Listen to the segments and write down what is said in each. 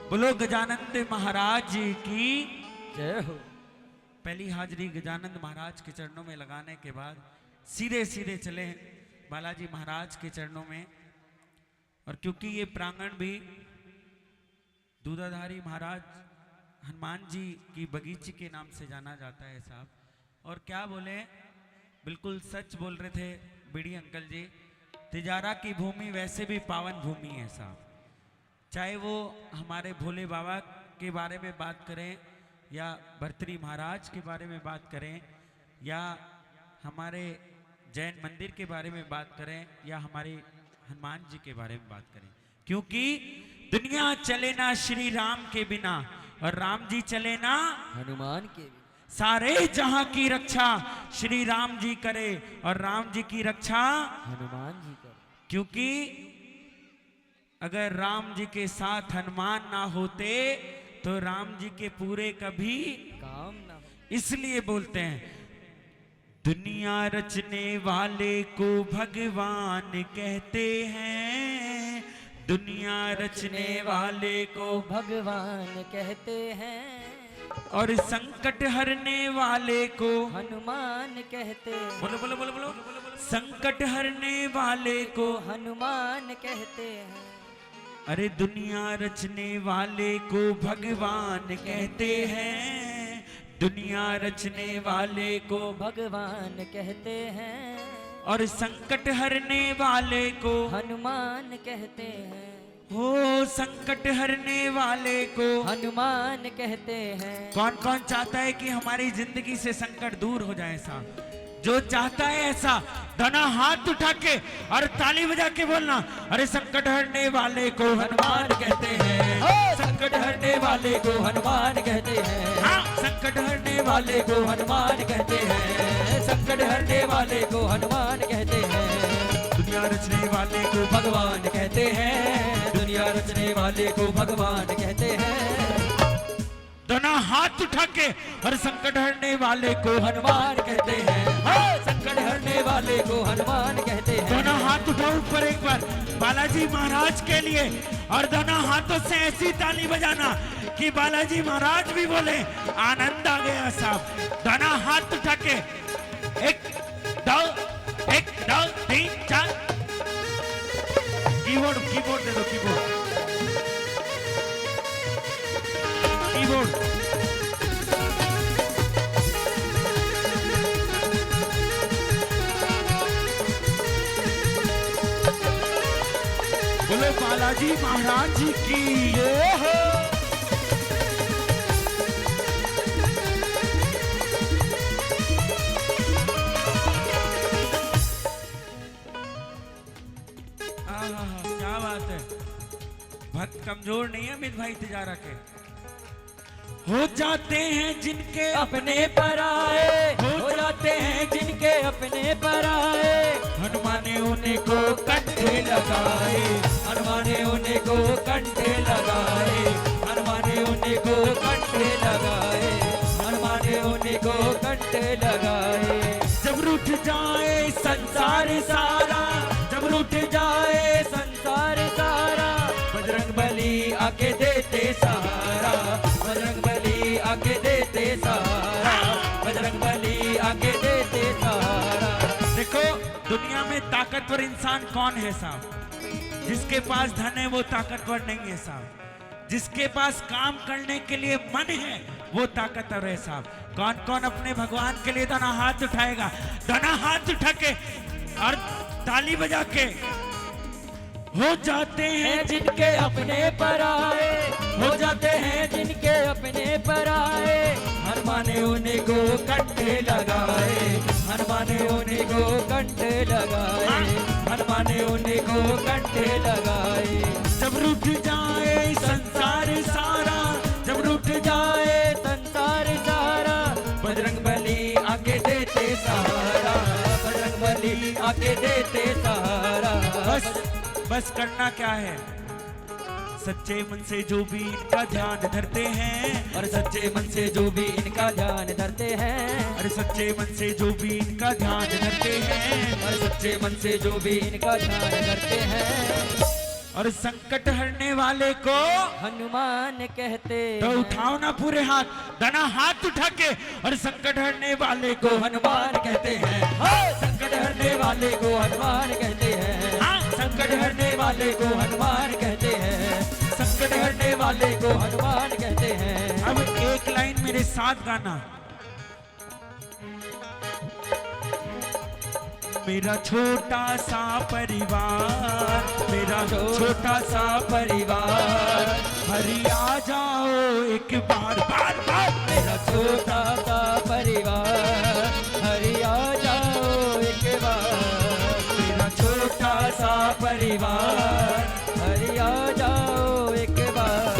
बोलो गजानंद महाराज जी की जय हो। पहली हाजरी गजानंद महाराज के चरणों में लगाने के बाद सीधे सीधे चले बालाजी महाराज के चरणों में। और क्योंकि ये प्रांगण भी दूधाधारी महाराज हनुमान जी की बगीचे के नाम से जाना जाता है साहब, और क्या बोले, बिल्कुल सच बोल रहे थे बीड़ी अंकल जी। तिजारा की भूमि वैसे भी पावन भूमि है साहब, चाहे वो हमारे भोले बाबा के बारे में बात करें या भर्तृहरि महाराज के बारे में बात करें या हमारे जैन मंदिर के बारे में बात करें या हमारे हनुमान जी के बारे में बात करें, क्योंकि दुनिया चले ना श्री राम के बिना और राम जी चले ना हनुमान के सारे जहां की रक्षा श्री राम जी करे और राम जी की रक्षा हनुमान जी का। क्योंकि अगर राम जी के साथ हनुमान ना होते तो राम जी के पूरे कभी काम ना हो। इसलिए बोलते हैं दुनिया रचने वाले को भगवान कहते हैं, दुनिया रचने वाले को भगवान कहते हैं और संकट हरने वाले को हनुमान कहते हैं। बोलो बोलो बोलो बोलो, संकट हरने वाले को हनुमान कहते हैं। अरे दुनिया रचने वाले को भगवान कहते हैं, दुनिया रचने वाले को भगवान कहते हैं और संकट हरने वाले को हनुमान कहते हैं। हो संकट हरने वाले को हनुमान कहते हैं। कौन कौन चाहता है कि हमारी जिंदगी से संकट दूर हो जाए साहब? जो चाहता है ऐसा दोनों हाथ उठा के और ताली बजा के बोलना, अरे संकट हरने वाले को हनुमान कहते हैं, संकट हरने वाले को हनुमान कहते हैं। हाँ संकट हरने वाले वाले को हनुमान कहते हैं। संकट हरने वाले को हनुमान कहते हैं। दुनिया रचने वाले को भगवान कहते हैं। दुनिया रचने वाले को भगवान कहते हैं। दोनों हाथ उठा के और संकट हरने वाले को हनुमान कहते हैं। संकट हरने वाले को हनुमान कहते हैं। दोनों हाथ उठाओ ऊपर एक बार बालाजी महाराज के लिए और दोनों हाथों से ऐसी ताली बजाना कि बालाजी महाराज भी बोले आनंद आ गया साहब। दोनों हाथ उठा के एक दो 3 4 कीबोर्ड दे दो, कीबोर्ड बोलो बालाजी महाराज जी की ये हो। क्या बात है, भक्त कमजोर नहीं है अमित भाई तिजारा के। हो जाते हैं जिनके अपने पराए, हो जाते हैं जिनके अपने पराए। हनुमान ने उन्हें को कंठे लगाए, हनुमान ने उन्हें को कंठे लगाए। हनुमान ने उन्हें को कंठे लगाए। हनुमान ने उन्हें को कंठे लगाए। जब रूठ जाए संसार सारा, जब रूठ जाए संसार सारा, बजरंग बली आके देते सहारा। बजरंग बली आके देते सहारा। बजरंग बली आके देते सहारा। देखो दुनिया में ताकतवर इंसान कौन है साहब? जिसके पास धन है वो ताकतवर नहीं है साहब। जिसके पास काम करने के लिए मन है वो ताकतवर है साहब। कौन कौन अपने भगवान के लिए दोनों हाथ उठाएगा? दोनों हाथ उठा के और ताली बजा के हो जाते हैं जिनके अपने पराए, हो जाते हैं जिनके अपने पराए। हनुमान ने उन्हें को कंठे लगाए। हनुमान ने उन्हें को कंठे लगाए। हनुमान ने उन्हें को कंठे लगाए। जब रूठ जाए संसार सारा, जब रूठ जाए संसार सारा, बजरंग बली आके देते सहारा। बजरंग बली आके देते सहारा। बस करना क्या है, सच्चे मन से जो भी इनका ध्यान धरते हैं, और सच्चे मन से जो भी इनका ध्यान धरते हैं। अरे सच्चे मन से जो भी इनका ध्यान धरते हैं, और सच्चे मन से जो भी इनका ध्यान धरते हैं। और संकट हरने वाले को हनुमान कहते तो हैं। उठाओ ना पूरे हाथ, दाना हाथ उठा के, और संकट हरने वाले को हनुमान कहते हैं। हाँ, संकट हरने वाले को हनुमान कहते हैं। हाँ, संकट हरने वाले को हनुमान कहते हैं। संकट हरने वाले को हनुमान कहते हैं। अब एक लाइन मेरे साथ गाना। मेरा छोटा सा परिवार, मेरा छोटा सा परिवार, हरि आ जाओ एक बार, बार बार। मेरा छोटा सा परिवार, हरि आ जाओ एक बार। मेरा छोटा सा परिवार, हरि आ जाओ एक बार।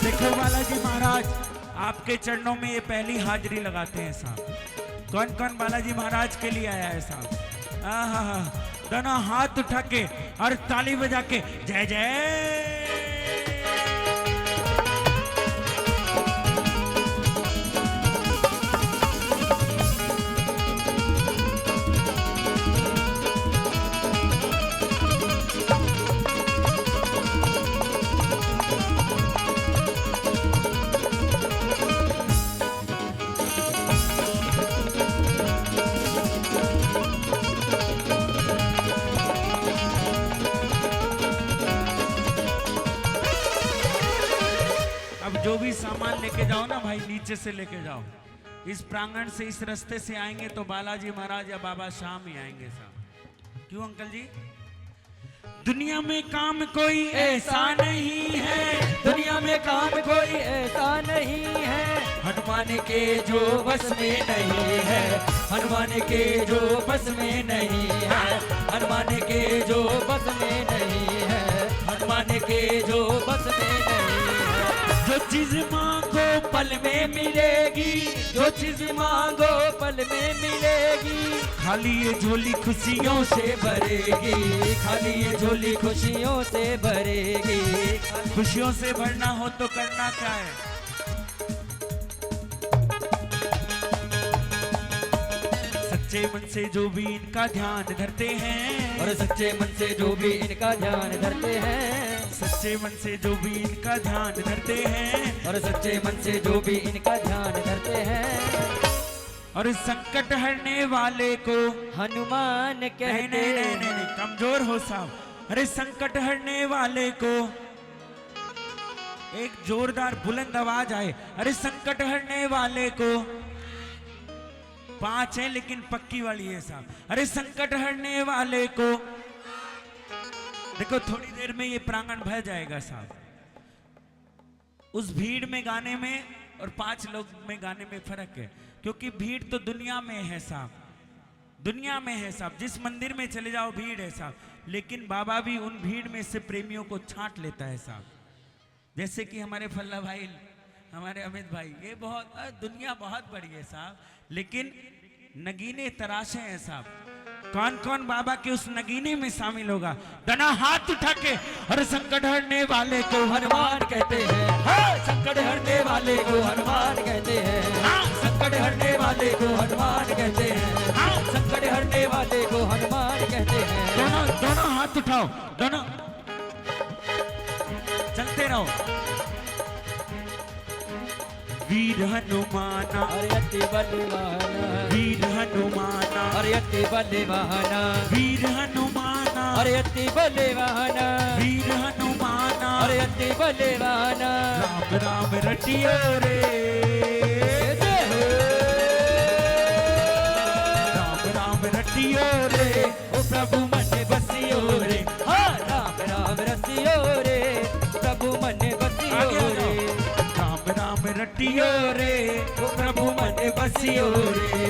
देखो बालाजी महाराज, आपके चरणों में ये पहली हाजिरी लगाते हैं साहब। कौन कौन बालाजी महाराज के लिए आया है साहब? आहा, दोनों हाथ उठा के और ताली बजा के जय जय। जो भी सामान लेके जाओ ना भाई, नीचे से लेके जाओ। इस प्रांगण से, इस रास्ते से आएंगे तो बालाजी महाराज या बाबा शाम ही आएंगे साहब। क्यों अंकल जी? दुनिया में काम कोई ऐसा नहीं है, दुनिया में काम कोई ऐसा नहीं है, हनुमान के जो बस में नहीं है। हनुमान के जो बस में नहीं है। हनुमान के जो बस में नहीं है। हनुमान के जो बस में नहीं है। जो चीज मांगो पल में मिलेगी, जो चीज मांगो पल में मिलेगी। खाली ये झोली खुशियों खुशियों से भरेगी, खाली ये झोली खुशियों से भरेगी। खुशियों से भरना हो तो करना क्या है? सच्चे मन से जो भी इनका ध्यान धरते हैं, और सच्चे मन से जो भी इनका ध्यान धरते हैं। सच्चे मन से जो भी इनका ध्यान धरते हैं, और सच्चे मन से जो भी इनका ध्यान धरते हैं। और संकट हरने वाले को हनुमान कहते नहीं नहीं नहीं नहीं, नहीं कमजोर हो साहब। अरे संकट हरने वाले को एक जोरदार बुलंद आवाज आए। अरे संकट हरने वाले को, 5 है लेकिन पक्की वाली है साहब। अरे संकट हरने वाले को, देखो थोड़ी देर में ये प्रांगण भर जाएगा साहब। उस भीड़ में गाने में और 5 लोग में गाने में फर्क है, क्योंकि भीड़ तो दुनिया में है साहब, दुनिया में है साहब। जिस मंदिर में चले जाओ भीड़ है साहब, लेकिन बाबा भी उन भीड़ में से प्रेमियों को छांट लेता है साहब। जैसे कि हमारे फल्ला भाई, हमारे अमित भाई, ये बहुत दुनिया बहुत बड़ी है साहब, लेकिन नगीने तराशे हैं साहब। कौन कौन बाबा के उस नगीने में शामिल होगा? दना हाथ उठा के। और संकट हरने वाले को हनुमान कहते हैं। हाँ, संकट हरने वाले को हनुमान कहते हैं। हाँ, संकट हरने वाले को हनुमान कहते हैं। हाँ, संकट हरने वाले को हनुमान कहते हैं। दोनों दोनों हाथ उठाओ, दोनों चलते रहो। वीर हनुमाना, अरे अति बलवाना, वीर हनुमाना, अरे अति बलवाना, वीर हनुमाना, अरे अति बलवाना, वीर हनुमाना, अरे अति बलवाना। राम राम रटियो रे, जय हो। राम राम रटियो रे, ओ प्रभु मन बसियो रे। हाँ, राम राम रसियो रे, प्रभु मन बसियो रे। राम राम रटियो रे, ओ प्रभु मन बसियो रे।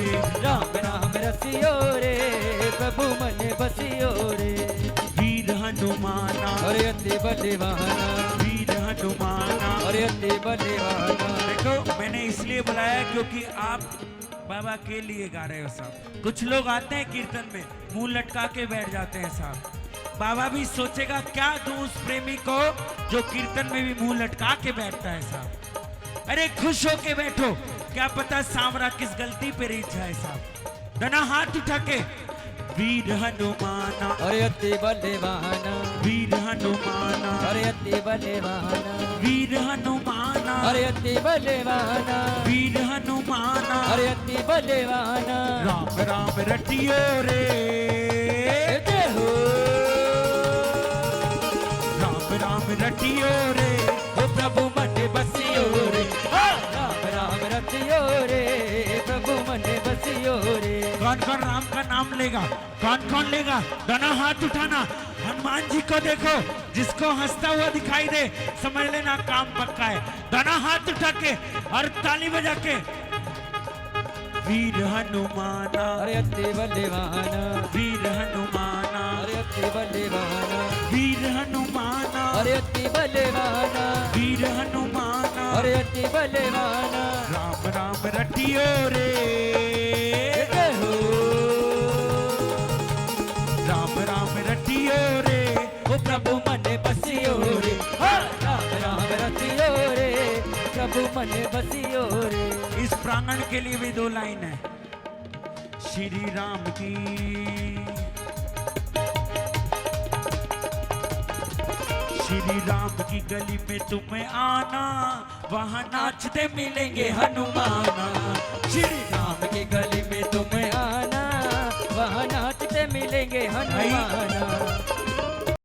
राम राम रसियो रे, प्रभु मन बसियो रे। वीर हनुमाना, अरे अति बलवाना, वीर हनुमाना। अरे अति बलवाना। देखो मैंने इसलिए बुलाया क्योंकि आप बाबा के लिए गा रहे हो साहब। कुछ लोग आते हैं कीर्तन में, मुंह लटका के बैठ जाते हैं साहब। बाबा भी सोचेगा क्या दूं उस प्रेमी को जो कीर्तन में भी मुंह लटका के बैठता है साहब। अरे खुश होके बैठो, क्या पता सांवरा किस गलती पे रीछ जाए साहब। दना हाथ उठा के वीर हनुमाना, अरे अति बलवाना, वीर हनुमाना, अरे अति बलवाना, वीर हनुमाना, अरे अति बलवाना, वीर हनुमाना, अरे अति बलवाना। राम राम रटियो रे, जय हो राम राम रटियो रे, ओ प्रभु मन बसियो रे, राम राम रतियो रे, प्रभु मन बसियो रे। कौन कौन राम का नाम लेगा, कौन कौन लेगा, दोनों हाथ उठाना। हनुमान जी को देखो, जिसको हंसता हुआ दिखाई दे समझ लेना काम पक्का है। दोनों हाथ उठा के और ताली बजा के। वीर हनुमाना, अरे अति बलवाना, वीर हनुमाना, अरे अति बलवाना, वीर हनुमाना, अरे अति बलवाना, वीर हनुमाना, अरे अति बलवाना। राम राम रटियो रे, जय हो राम राम रटियो रे, ओ प्रभु मन बसियो रे, राम राम रतियो रे, प्रभु मन बसियो रे। इस प्रांगण के लिए भी दो लाइन है। श्री राम की, श्री राम की गली में तुम्हें आना, वहां नाचते मिलेंगे हनुमाना। श्री राम राम की गली में तुम्हें आना, वहाँ नाचते मिलेंगे हनुमान।